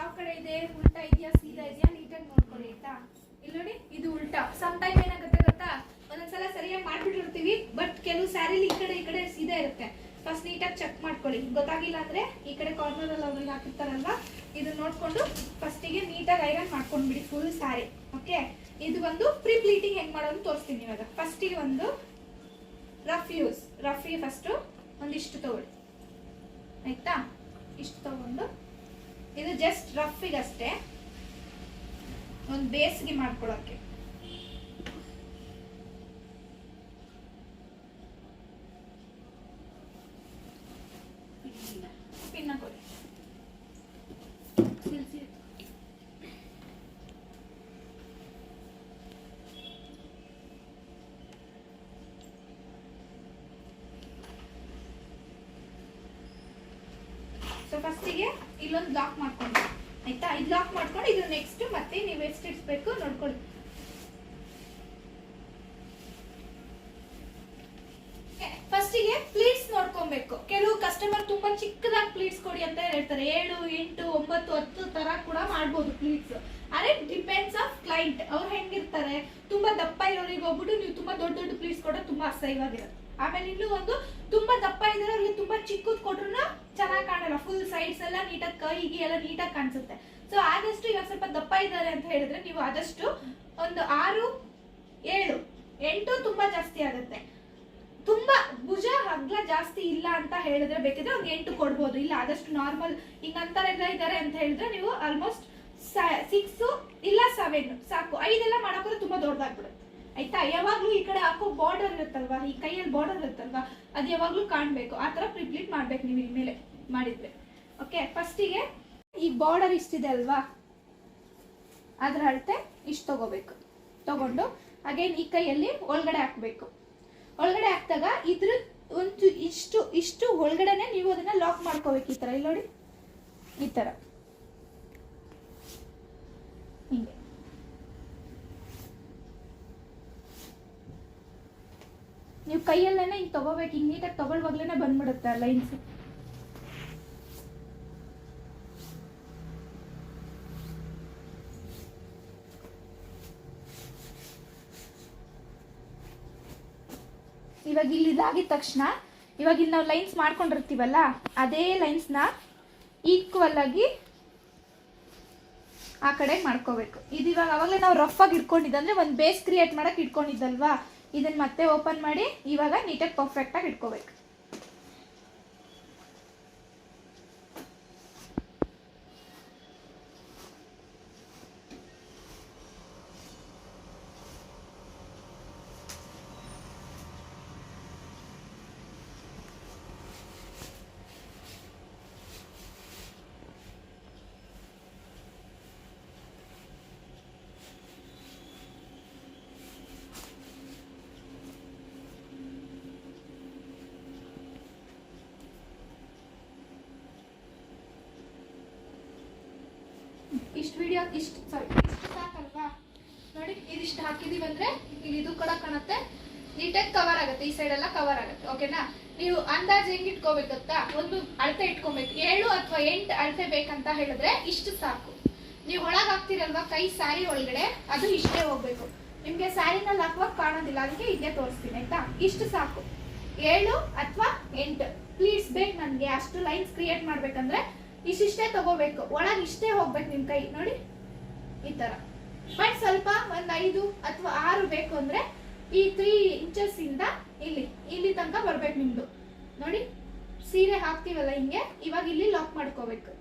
ಯಾವ ಕಡೆ ಇದೆ, ಉಲ್ಟಾ ಇದೆಯಾ ಸೀದಾ ಇದೆಯಾ ನೀಟಾಗಿ ನೋಡ್ಕೊಳ್ಳಿ ಆಯ್ತಾ. ಇಲ್ಲಿ ನೋಡಿ ಇದು ಉಲ್ಟಾ. ಸಮ್ ಟೈಮ್ ಏನಾಗುತ್ತೆ ಗೊತ್ತಾ, ಒಂದೊಂದ್ಸಲ ಸರಿಯಾಗಿ ಮಾಡ್ಬಿಟ್ಟಿರ್ತೀವಿ ಬಟ್ ಕೆಲವು ಸ್ಯಾರಿಲಿ ಈ ಕಡೆ ಸೀದಾ ಇರುತ್ತೆ. ಫಸ್ಟ್ ನೀಟಾಗಿ ಚೆಕ್ ಮಾಡ್ಕೊಳ್ಳಿ. ಗೊತ್ತಾಗಿಲ್ಲ ಅಂದ್ರೆ ಈ ಕಡೆ ಕಾರ್ನರ್ ಅಲ್ಲಿ ಅವ್ರಿಗೆ ಹಾಕಿರ್ತಾರಲ್ವಾ, ಇದನ್ನ ನೋಡ್ಕೊಂಡು ಫಸ್ಟಿಗೆ ನೀಟಾಗಿ ಐರನ್ ಮಾಡ್ಕೊಂಡ್ಬಿಡಿ ಫುಲ್ ಸ್ಯಾರಿ. ಓಕೆ, ಇದು ಒಂದು ಪ್ರೀ ಪ್ಲೀಟಿಂಗ್ ಹೆಂಗ್ ಮಾಡೋದು ತೋರಿಸ್ತೀನಿ ಇವಾಗ. ಫಸ್ಟಿಗೆ ಒಂದು ರಫ್ ಫಸ್ಟ್ ಒಂದಿಷ್ಟು ತಗೊಳ್ಳಿ ಆಯ್ತಾ. ಇಷ್ಟು ತಗೊಂಡು ಇದು ಜಸ್ಟ್ ರಫ್ಫಿಗಷ್ಟೇ ಒಂದು ಬೇಸ್ಗೆ ಮಾಡ್ಕೊಳಕ್ಕೆ. ಪಿನ್ನ ಕೊಡಿ. ಸೊ ಫಸ್ಟಿಗೆ ಇಲ್ಲೊಂದು ಲಾಕ್ ಮಾಡ್ಕೊಂಡು ಆಯ್ತಾ. ಇದು ಲಾಕ್ ಮಾಡ್ಕೊಂಡು ಇದು ನೆಕ್ಸ್ಟ್ ಮತ್ತೆ ನೀವು ಎಷ್ಟು ಇಡ್ಸ್ಬೇಕು ನೋಡ್ಕೊಳ್ಳಿ. ಫಸ್ಟಿಗೆ ಪ್ಲೀಟ್ಸ್ ನೋಡ್ಕೊಬೇಕು. ಕೆಲವು ಕಸ್ಟಮರ್ ತುಂಬಾ ಚಿಕ್ಕದಾಗಿ ಪ್ಲೀಟ್ಸ್ ಕೊಡಿ ಅಂತ ಹೇಳ್ತಾರೆ. 7, 8, 9, 10 ತರ ಕೂಡ ಮಾಡ್ಬೋದು ಪ್ಲೀಟ್ಸ್. ಅದೇ ಡಿಪೆಂಡ್ಸ್ ಆಫ್ ಕ್ಲೈಂಟ್. ಅವ್ರು ಹೆಂಗಿರ್ತಾರೆ, ತುಂಬಾ ದಪ್ಪ ಇರೋರಿಗೆ ಹೋಗ್ಬಿಟ್ಟು ನೀವು ತುಂಬಾ ದೊಡ್ಡ ದೊಡ್ಡ ಪ್ಲೀಟ್ಸ್ ಕೊಡೋದು ತುಂಬಾ ಅಸಹ್ಯವಾಗಿರುತ್ತೆ. ಆಮೇಲೆ ಇನ್ನೂ ಒಂದು ತುಂಬಾ ದಪ್ಪ ಇದ್ರೆ ಅಲ್ಲಿ ತುಂಬಾ ಚಿಕ್ಕದ್ ಕೊಟ್ರು ಚೆನ್ನಾಗಿ ಕಾಣಲ್ಲ. ಫುಲ್ ಸೈಡ್ಸ್ ಎಲ್ಲ ನೀಟಾಗಿ ಕೈಗೆ ಎಲ್ಲ ನೀಟಾಗಿ ಕಾಣಿಸುತ್ತೆ. ಸೊ ಆದಷ್ಟು ಇವಾಗ ಸ್ವಲ್ಪ ದಪ್ಪ ಇದ್ದಾರೆ ಅಂತ ಹೇಳಿದ್ರೆ ನೀವು ಆದಷ್ಟು ಒಂದು 6, 7, 8 ತುಂಬಾ ಜಾಸ್ತಿ ಆಗುತ್ತೆ. ತುಂಬಾ ಭುಜ ಅಗ್ಲ ಜಾಸ್ತಿ ಇಲ್ಲ ಅಂತ ಹೇಳಿದ್ರೆ ಬೇಕಿದ್ರೆ ಒಂದು 8 ಕೊಡ್ಬೋದು. ಇಲ್ಲ ಆದಷ್ಟು ನಾರ್ಮಲ್ ಹಿಂಗಂತಾರೆಲ್ಲ ಇದ್ದಾರೆ ಅಂತ ಹೇಳಿದ್ರೆ ನೀವು ಆಲ್ಮೋಸ್ಟ್ 6 ಇಲ್ಲ 7 ಸಾಕು. 5 ಎಲ್ಲ ಮಾಡೋಕೆ ತುಂಬಾ ದೊಡ್ಡದಾಗ್ಬಿಡುತ್ತೆ ಆಯ್ತಾ. ಯಾವಾಗ್ಲೂ ಈ ಕಡೆ ಹಾಕೋ ಬಾರ್ಡರ್ ಇರುತ್ತಲ್ವಾ, ಈ ಕೈಯಲ್ಲಿ ಬಾರ್ಡರ್ ಇರುತ್ತಲ್ವಾ, ಅದು ಯಾವಾಗ್ಲೂ ಕಾಣ್ಬೇಕು. ಆ ತರ ಪ್ರಿಪ್ಲೀಟ್ ಮಾಡ್ಬೇಕು ನೀವು ಇನ್ಮೇಲೆ ಮಾಡಿದ್ರೆ. ಓಕೆ, ಫಸ್ಟಿಗೆ ಈ ಬಾರ್ಡರ್ ಇಷ್ಟಿದೆ ಅಲ್ವಾ, ಅದ್ರ ಅಳತೆ ಇಷ್ಟು ತಗೋಬೇಕು. ತಗೊಂಡು ಅಗೇನ್ ಈ ಕೈಯಲ್ಲಿ ಒಳಗಡೆ ಹಾಕ್ಬೇಕು. ಒಳಗಡೆ ಹಾಕಿದಾಗ ಇದ್ರ ಒಂದು ಇಷ್ಟು ಒಳಗಡೆನೆ ನೀವು ಅದನ್ನ ಲಾಕ್ ಮಾಡ್ಕೋಬೇಕು. ಈ ತರ ಇಲ್ಲಿ ನೋಡಿ, ಈ ತರ ಹಿಂಗೆ. ನೀವು ಕೈಯಲ್ಲೇನೆ ಹಿಂಗ್ ತಗೋಬೇಕು. ಹಿಂಗ್ ನೀಟಾಗಿ ತಗೊಳ್ವಾಗ್ಲೇನೆ ಬಂದ್ಬಿಡುತ್ತೆ ಲೈನ್ಸ್. ಇವಾಗ ಇಲ್ಲಿ ಇದಾಗಿದ ತಕ್ಷಣ ಇವಾಗ ಇಲ್ಲಿ ನಾವು ಲೈನ್ಸ್ ಮಾಡ್ಕೊಂಡಿರ್ತೀವಲ್ಲ, ಅದೇ ಲೈನ್ಸ್ನ ಈಕ್ವಲ್ ಆಗಿ ಆ ಕಡೆ ಮಾಡ್ಕೋಬೇಕು. ಇದು ಇವಾಗ ಅವಾಗಲೇ ನಾವು ರಫ್ ಆಗಿ ಇಟ್ಕೊಂಡಿದ್ದೆ ಅಂದ್ರೆ ಒಂದು ಬೇಸ್ ಕ್ರಿಯೇಟ್ ಮಾಡಕ್ ಇಟ್ಕೊಂಡಿದ್ದಲ್ವಾ, ಇದನ್ನ ಮತ್ತೆ ಓಪನ್ ಮಾಡಿ ಇವಾಗ ನೀಟಾಗಿ ಪರ್ಫೆಕ್ಟ್ ಆಗಿ ಇಟ್ಕೋಬೇಕು. ಇಷ್ಟು ವಿಡಿಯೋ ಇಷ್ಟು ಸಾಕಲ್ವಾ ನೋಡಿ. ಇದಿಷ್ಟು ಹಾಕಿದೀವಿ ಅಂದ್ರೆ ಇಲ್ಲಿ ಇದು ಕೂಡ ಕಾಣುತ್ತೆ, ನೀಟಾಗಿ ಕವರ್ ಆಗುತ್ತೆ. ಈ ಸೈಡ್ ಎಲ್ಲ ಕವರ್ ಆಗುತ್ತೆ. ಓಕೆನಾ. ನೀವು ಅಂದಾಜು ಹೆಂಗ್ ಇಟ್ಕೋಬೇಕು ಗೊತ್ತಾ, ಒಂದು ಅಳತೆ ಇಟ್ಕೊಬೇಕು. 7 ಅಥವಾ 8 ಅಳತೆ ಬೇಕಂತ ಹೇಳಿದ್ರೆ ಇಷ್ಟು ಸಾಕು. ನೀವು ಒಳಗೆ ಹಾಕ್ತಿರಲ್ವಾ ಕೈ ಸ್ಯಾರಿ ಒಳಗಡೆ, ಅದು ಇಷ್ಟೇ ಹೋಗ್ಬೇಕು. ನಿಮ್ಗೆ ಸ್ಯಾರಿನಲ್ಲಿ ಹಾಕುವಾಗ ಕಾಣೋದಿಲ್ಲ, ಅದಕ್ಕೆ ಹಿಂಗೆ ತೋರಿಸ್ತೀನಿ ಆಯ್ತಾ. ಇಷ್ಟು ಸಾಕು. 7 ಅಥವಾ 8 ಪ್ಲೀಸ್ ಬೇಕು ನನಗೆ. ಅಷ್ಟು ಲೈನ್ಸ್ ಕ್ರಿಯೇಟ್ ಮಾಡ್ಬೇಕಂದ್ರೆ ಇಷ್ಟಿಷ್ಟೇ ತಗೋಬೇಕು. ಒಳಗೆ ಇಷ್ಟೇ ಹೋಗ್ಬೇಕು ನಿಮ್ ಕೈ ನೋಡಿ, ಈ ತರ. ಬಟ್ ಸ್ವಲ್ಪ ಒಂದ್ 5 ಅಥವಾ 6 ಬೇಕು ಅಂದ್ರೆ ಈ 3 ಇಂಚಸ್ ಇಂದ ಇಲ್ಲಿ ತನಕ ಬರ್ಬೇಕು ನಿಮ್ದು ನೋಡಿ. ಸೀರೆ ಹಾಕ್ತಿವಲ್ಲ ಹಿಂಗೆ, ಇವಾಗ ಇಲ್ಲಿ ಲಾಕ್ ಮಾಡ್ಕೋಬೇಕು.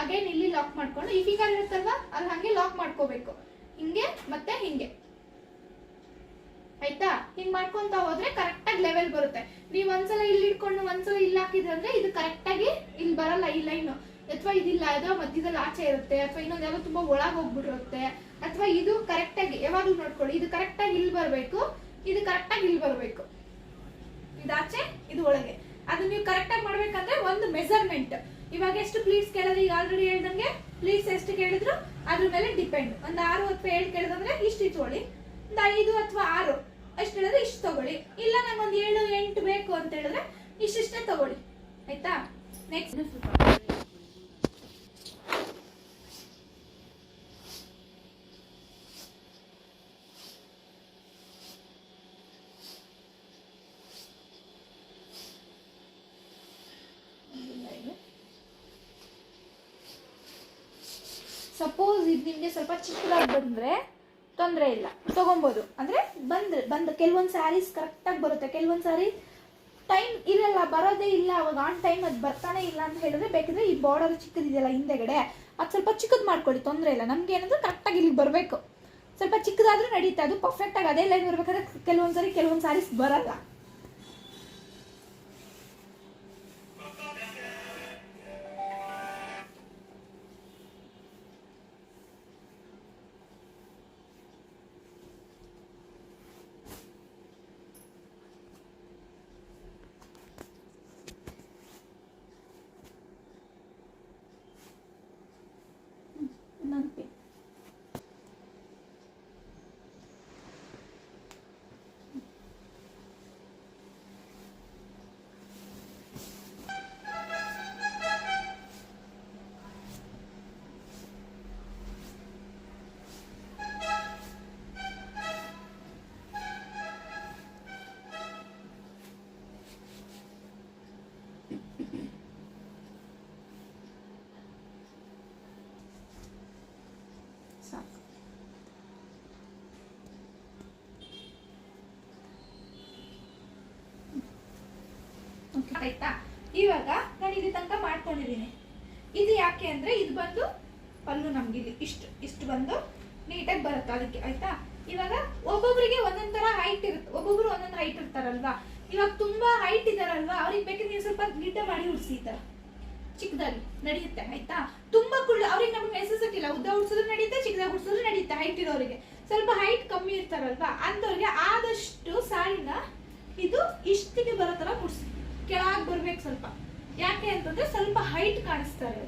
ಅಗೇನ್ ಇಲ್ಲಿ ಲಾಕ್ ಮಾಡ್ಕೊಂಡು ಈ ಫಿಂಗರ್ ಇರುತ್ತಲ್ವಾ ಅಲ್ಲಿ ಹಂಗೆ ಲಾಕ್ ಮಾಡ್ಕೋಬೇಕು. ಹಿಂಗೆ ಮತ್ತೆ ಹಿಂಗೆ ಆಯ್ತಾ. ಹಿಂಗ್ ಮಾಡ್ಕೊಂತ ಹೋದ್ರೆ ಕರೆಕ್ಟ್ ಆಗಿ ಲೆವೆಲ್ ಬರುತ್ತೆ. ನೀವ್ ಒಂದ್ಸಲ ಇಲ್ಲಿ ಇಟ್ಕೊಂಡು ಒಂದ್ಸಲ ಇಲ್ಲಿ ಹಾಕಿದ್ರೆ ಇದು ಕರೆಕ್ಟ್ ಆಗಿ ಇಲ್ಲಿ ಬರಲ್ಲ ಈ ಲೈನ್. ಅಥವಾ ಇದಿಲ್ಲ ಯಾವ್ದೋ ಮಧ್ಯದಲ್ಲಿ ಆಚೆ ಇರುತ್ತೆ, ಅಥವಾ ಇನ್ನೊಂದು ಯಾವ್ದೋ ತುಂಬಾ ಒಳಗೆ ಹೋಗ್ಬಿಟ್ಟಿರುತ್ತೆ, ಅಥವಾ ಇದು ಕರೆಕ್ಟ್ ಆಗಿ ಯಾವಾಗ್ಲೂ ನೋಡ್ಕೊಳ್ಳಿ. ಇದು ಕರೆಕ್ಟ್ ಆಗಿ ಇಲ್ಲಿ ಬರ್ಬೇಕು, ಇದು ಕರೆಕ್ಟ್ ಆಗಿ ಇಲ್ಲಿ ಬರ್ಬೇಕು. ಇದಾಚೆ ಇದು ಒಳಗೆ. ಅದು ನೀವು ಕರೆಕ್ಟ್ ಆಗಿ ಮಾಡ್ಬೇಕಂದ್ರೆ ಒಂದು ಮೆಜರ್ಮೆಂಟ್. ಇವಾಗ ಎಷ್ಟು ಪ್ಲೀಟ್ಸ್ ಕೇಳಿದ್ರೆ, ಈಗ ಆಲ್ರೆಡಿ ಹೇಳ್ದಂಗೆ ಪ್ಲೀಟ್ಸ್ ಎಷ್ಟು ಕೇಳಿದ್ರು ಅದ್ರ ಮೇಲೆ ಡಿಪೆಂಡ್. ಒಂದು 6 ಅಥವಾ 7 ಕೇಳಿದ್ರೆ ಇಷ್ಟು ಇಟ್ಕೊಳ್ಳಿ. ಒಂದು 5 ಅಥವಾ 6 ಅಷ್ಟು ಹೇಳಿದ್ರೆ ಇಷ್ಟು ತಗೊಳ್ಳಿ. ಇಲ್ಲ ನಂಗೊಂದು 7, 8 ಬೇಕು ಅಂತ ಹೇಳಿದ್ರೆ ಇಷ್ಟಿಷ್ಟೇ ತಗೊಳ್ಳಿ ಆಯ್ತಾ. ನೆಕ್ಸ್ಟ್ ಸಪೋಸ್ ಇದು ನಿಮಗೆ ಸ್ವಲ್ಪ ಚಿಕ್ಕದಾಗಿ ಬಂದರೆ ತೊಂದರೆ ಇಲ್ಲ, ತೊಗೊಬೋದು. ಅಂದರೆ ಬಂದು ಕೆಲವೊಂದು ಸ್ಯಾರೀಸ್ ಕರೆಕ್ಟಾಗಿ ಬರುತ್ತೆ, ಕೆಲವೊಂದು ಸ್ಯಾರಿ ಟೈಮ್ ಇರಲ್ಲ, ಬರೋದೇ ಇಲ್ಲ, ಅವಾಗ ಆನ್ ಟೈಮ್ ಅದು ಬರ್ತಾನೆ ಇಲ್ಲ ಅಂತ ಹೇಳಿದ್ರೆ ಬೇಕಿದ್ರೆ ಈ ಬಾರ್ಡರ್ ಚಿಕ್ಕದಿದೆಯಲ್ಲ ಹಿಂದೆಗಡೆ ಅದು ಸ್ವಲ್ಪ ಚಿಕ್ಕದು ಮಾಡ್ಕೊಳ್ಳಿ, ತೊಂದರೆ ಇಲ್ಲ. ನಮ್ಗೆ ಏನಂದ್ರೆ ಕರೆಕ್ಟಾಗಿ ಇಲ್ಲಿಗೆ ಬರಬೇಕು, ಸ್ವಲ್ಪ ಚಿಕ್ಕದಾದ್ರೂ ನಡೀತೆ, ಅದು ಪರ್ಫೆಕ್ಟಾಗಿ ಅದೇ ಲೈನ್ ಬರ್ಬೇಕಾದ್ರೆ ಕೆಲವೊಂದು ಸ್ಯಾರೀಸ್ ಬರಲ್ಲ. ಇನ್ನೊಂದು ಸಾಕು. ಆಯ್ತಾ? ಇವಾಗ ನಾನು ಇಲ್ಲಿ ತನಕ ಮಾಡ್ಕೊಂಡಿದ್ದೀನಿ. ಇದು ಯಾಕೆ ಅಂದ್ರೆ ಇದು ಬಂದು ಪಲ್ಲು ನಮ್ಗೆ ಇಲ್ಲಿ ಇಷ್ಟು ಬಂದು ನೀಟಾಗಿ ಬರುತ್ತೆ ಅದಕ್ಕೆ. ಆಯ್ತಾ? ಇವಾಗ ಒಬ್ಬೊಬ್ಬರಿಗೆ ಒಂದೊಂದ್ ತರ ಹೈಟ್ ಇರುತ್ತೆ, ಒಬ್ಬೊಬ್ರು ಒಂದೊಂದು ಹೈಟ್ ಇರ್ತಾರಲ್ವಾ. ಇವಾಗ ತುಂಬಾ ಹೈಟ್ ಇದಾರಲ್ವಾ, ಅವ್ರಿಗೆ ಬೇಕಾದ್ರೆ ನೀವು ಸ್ವಲ್ಪ ಗಿಡ್ಡ ಮಾಡಿ ಉಡ್ಸಿ, ಈ ತರ ಚಿಕ್ಕದಾಗಿ ನಡೆಯುತ್ತೆ. ಆಯ್ತಾ? ತುಂಬಾ ಕುಳ್ಳ ಅವ್ರಿಗೆ ನಮ್ಗೆ ನೆಸೆಸಿಟಿ ಇಲ್ಲ, ಉದ್ದ ಉಡ್ಸಿದ್ರು ನಡೆಯುತ್ತೆ, ಚಿಕ್ಕದಾಗಿ ಉಡ್ಸಿದ್ರು ನಡೆಯುತ್ತೆ. ಹೈಟ್ ಇರೋರಿಗೆ, ಸ್ವಲ್ಪ ಹೈಟ್ ಕಮ್ಮಿ ಇರ್ತಾರಲ್ವಾ ಅಂತವ್ರಿಗೆ ಆದಷ್ಟು ಸಾರಿನ ಇದು ಇಷ್ಟಿಗೆ ಬರೋ ತರ ಮುಡ್ಸಿ, ಕೆಳಗೆ ಬರ್ಬೇಕು ಸ್ವಲ್ಪ. ಯಾಕೆ ಅಂತಂದ್ರೆ ಸ್ವಲ್ಪ ಹೈಟ್ ಕಾಣಿಸ್ತಾರೆ.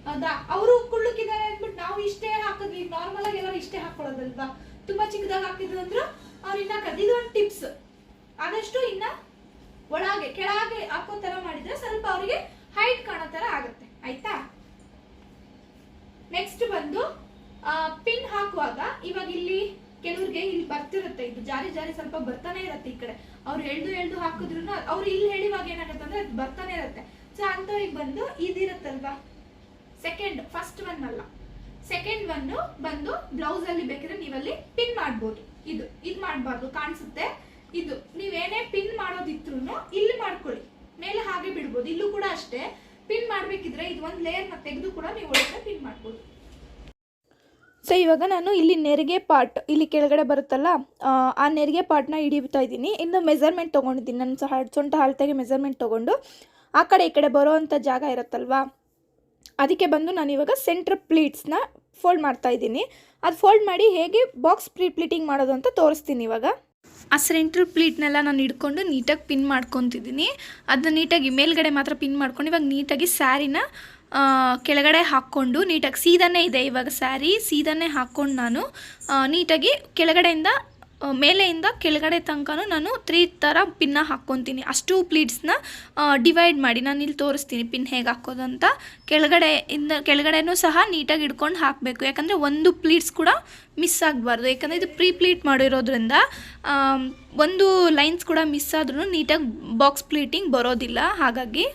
ಹೌದಾ? ಅವರು ಕುಳ್ಳಕ್ಕಿದ್ದಾರೆ ಅಂದ್ಬಿಟ್ಟು ನಾವು ಇಷ್ಟೇ ಹಾಕಿದ್ವಿ, ನಾರ್ಮಲ್ ಆಗಿ ಎಲ್ಲರೂ ಇಷ್ಟೇ ಹಾಕೊಳ್ಳೋದಲ್ವಾ. ತುಂಬಾ ಚಿಕ್ಕದಾಗಿ ಹಾಕಿದ್ರು ಅಂದ್ರು ಅವ್ರು ಇನ್ನ ಇದು ಒಂದು ಟಿಪ್ಸ್. ಆದಷ್ಟು ಇನ್ನ ಒಳಗೆ ಕೆಳಗೆ ಹಾಕೋ ತರ ಮಾಡಿದ್ರೆ ಸ್ವಲ್ಪ ಅವರಿಗೆ ಹೈಟ್ ಕಾಣೋ ತರ ಆಗುತ್ತೆ. ಆಯ್ತಾ? ನೆಕ್ಸ್ಟ್ ಬಂದು ಪಿನ್ ಹಾಕುವಾಗ ಇವಾಗ ಇಲ್ಲಿ ಕೆಲವ್ರಿಗೆ ಇಲ್ಲಿ ಬರ್ತಿರುತ್ತೆ, ಇದು ಜಾರಿ ಸ್ವಲ್ಪ ಬರ್ತಾನೆ ಇರುತ್ತೆ ಈ ಕಡೆ. ಅವ್ರು ಎಳ್ದು ಹಾಕಿದ್ರು ಅವ್ರು ಇಲ್ಲಿ ಹೇಳಿವಾಗ ಏನಾಗುತ್ತೆ ಅಂದ್ರೆ ಅದು ಬರ್ತಾನೆ ಇರುತ್ತೆ. ಸೊ ಅಂತವ್ರಿಗೆ ಬಂದು ಇದಿರುತ್ತಲ್ವಾ, ಫಸ್ಟ್ ಒನ್ ಅಲ್ಲ, ಸೆಕೆಂಡ್ ಒನ್ ಬಂದು ಬ್ಲೌಸ್ ಅಲ್ಲಿ ಬೇಕಿದ್ರೆ ನೀವಲ್ಲಿ ಪಿನ್ ಮಾಡ್ಬೋದು. ಇದು ಮಾಡಬಾರ್ದು, ಕಾಣಿಸುತ್ತೆ. ಇದು ನೀವೇನೇ ಪಿನ್ ಮಾಡೋದಿದ್ರು ಇಲ್ಲಿ ಮಾಡ್ಕೊಳ್ಳಿ, ಮೇಲೆ ಹಾಗೆ ಬಿಡ್ಬೋದು. ಇಲ್ಲೂ ಕೂಡ ಅಷ್ಟೇ, ಪಿನ್ ಮಾಡ್ಬೇಕಿದ್ರೆ ಇದು ಒಂದು ಲೇಯರ್ನ ತೆಗೆದು ಕೂಡ ನೀವು ಒಳಗಡೆ ಪಿನ್ ಮಾಡ್ಬೋದು. ಸೊ ಇವಾಗ ನಾನು ಇಲ್ಲಿ ನೆರಿಗೆ ಪಾರ್ಟ್ ಇಲ್ಲಿ ಕೆಳಗಡೆ ಬರುತ್ತಲ್ಲ, ಆ ನೆರಿಗೆ ಪಾರ್ಟ್ನ ಹಿಡಿತಾ ಇದ್ದೀನಿ. ಇನ್ನು ಮೆಜರ್ಮೆಂಟ್ ತೊಗೊಂಡಿದ್ದೀನಿ, ನನ್ನ ಸೊಂಟ ಅಳತೆಗೆ ಮೆಜರ್ಮೆಂಟ್ ತೊಗೊಂಡು ಆ ಕಡೆ ಈ ಕಡೆ ಬರೋ ಅಂಥ ಜಾಗ ಇರುತ್ತಲ್ವಾ, ಅದಕ್ಕೆ ಬಂದು ನಾನು ಇವಾಗ ಸೆಂಟ್ರ್ ಪ್ಲೀಟ್ಸ್ನ ಫೋಲ್ಡ್ ಮಾಡ್ತಾ ಇದ್ದೀನಿ. ಅದು ಫೋಲ್ಡ್ ಮಾಡಿ ಹೇಗೆ ಬಾಕ್ಸ್ ಪ್ಲೀಟಿಂಗ್ ಮಾಡೋದು ಅಂತ ತೋರಿಸ್ತೀನಿ. ಇವಾಗ ಆ ಸೆಂಟ್ರ್ ಪ್ಲೀಟ್ನೆಲ್ಲ ನಾನು ಹಿಡ್ಕೊಂಡು ನೀಟಾಗಿ ಪಿನ್ ಮಾಡ್ಕೊತಿದ್ದೀನಿ. ಅದನ್ನ ನೀಟಾಗಿ ಮೇಲ್ಗಡೆ ಮಾತ್ರ ಪಿನ್ ಮಾಡ್ಕೊಂಡು ಇವಾಗ ನೀಟಾಗಿ ಸ್ಯಾರಿನ ಕೆಳಗಡೆ ಹಾಕ್ಕೊಂಡು ನೀಟಾಗಿ ಸೀದಾನೇ ಇದೆ ಇವಾಗ ಸ್ಯಾರಿ, ಸೀದಾನೇ ಹಾಕ್ಕೊಂಡು ನಾನು ನೀಟಾಗಿ ಕೆಳಗಡೆಯಿಂದ ಮೇಲೆಯಿಂದ ಕೆಳಗಡೆ ತನಕನೂ ನಾನು 3 ಥರ ಪಿನ್ನ ಹಾಕ್ಕೊತೀನಿ. ಅಷ್ಟು ಪ್ಲೀಟ್ಸ್ನ ಡಿವೈಡ್ ಮಾಡಿ ನಾನು ಇಲ್ಲಿ ತೋರಿಸ್ತೀನಿ ಪಿನ್ ಹೇಗೆ ಹಾಕೋದು ಅಂತ. ಕೆಳಗಡೆನೂ ಸಹ ನೀಟಾಗಿ ಹಿಡ್ಕೊಂಡು ಹಾಕಬೇಕು, ಯಾಕಂದರೆ ಒಂದು ಪ್ಲೀಟ್ಸ್ ಕೂಡ ಮಿಸ್ ಆಗಬಾರ್ದು. ಯಾಕಂದರೆ ಇದು ಪ್ಲೀಟ್ ಮಾಡಿರೋದ್ರಿಂದ ಒಂದು ಲೈನ್ಸ್ ಕೂಡ ಮಿಸ್ ಆದ್ರೂ ನೀಟಾಗಿ ಬಾಕ್ಸ್ ಪ್ಲೀಟಿಂಗ್ ಬರೋದಿಲ್ಲ. ಹಾಗಾಗಿ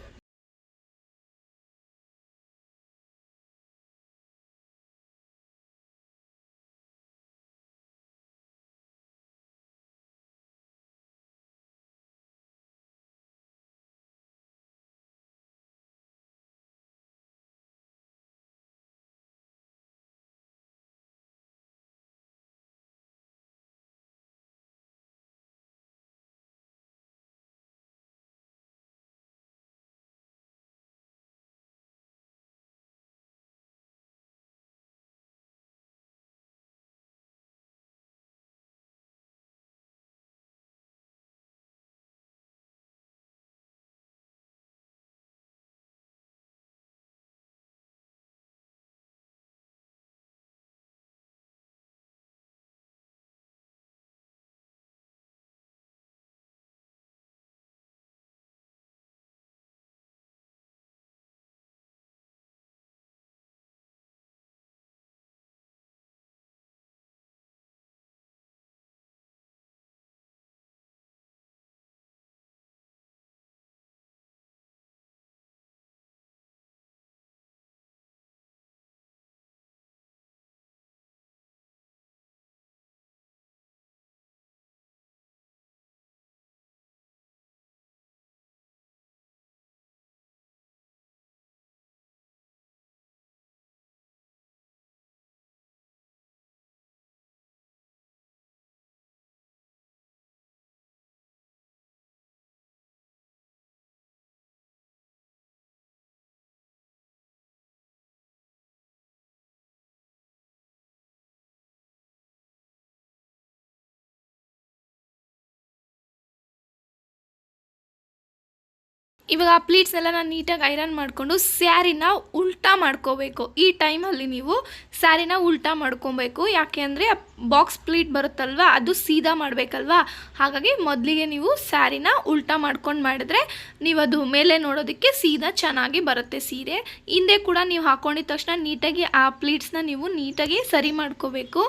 ಇವಾಗ ಆ ಪ್ಲೀಟ್ಸ್ನೆಲ್ಲ ನಾನು ನೀಟಾಗಿ ಐರನ್ ಮಾಡಿಕೊಂಡು ಸ್ಯಾರಿನ ಉಲ್ಟಾ ಮಾಡ್ಕೋಬೇಕು. ಈ ಟೈಮಲ್ಲಿ ನೀವು ಸ್ಯಾರಿನ ಉಲ್ಟಾ ಮಾಡ್ಕೊಬೇಕು. ಯಾಕೆ ಅಂದರೆ ಬಾಕ್ಸ್ ಪ್ಲೀಟ್ ಬರುತ್ತಲ್ವ ಅದು ಸೀದಾ ಮಾಡಬೇಕಲ್ವಾ. ಹಾಗಾಗಿ ಮೊದಲಿಗೆ ನೀವು ಸ್ಯಾರಿನ ಉಲ್ಟಾ ಮಾಡ್ಕೊಂಡು ಮಾಡಿದ್ರೆ ನೀವು ಅದು ಮೇಲೆ ನೋಡೋದಕ್ಕೆ ಸೀದಾ ಚೆನ್ನಾಗಿ ಬರುತ್ತೆ ಸೀರೆ. ಹಿಂದೆ ಕೂಡ ನೀವು ಹಾಕ್ಕೊಂಡಿದ ತಕ್ಷಣ ನೀಟಾಗಿ ಆ ಪ್ಲೀಟ್ಸ್ನ ನೀವು ನೀಟಾಗಿ ಸರಿ ಮಾಡ್ಕೋಬೇಕು.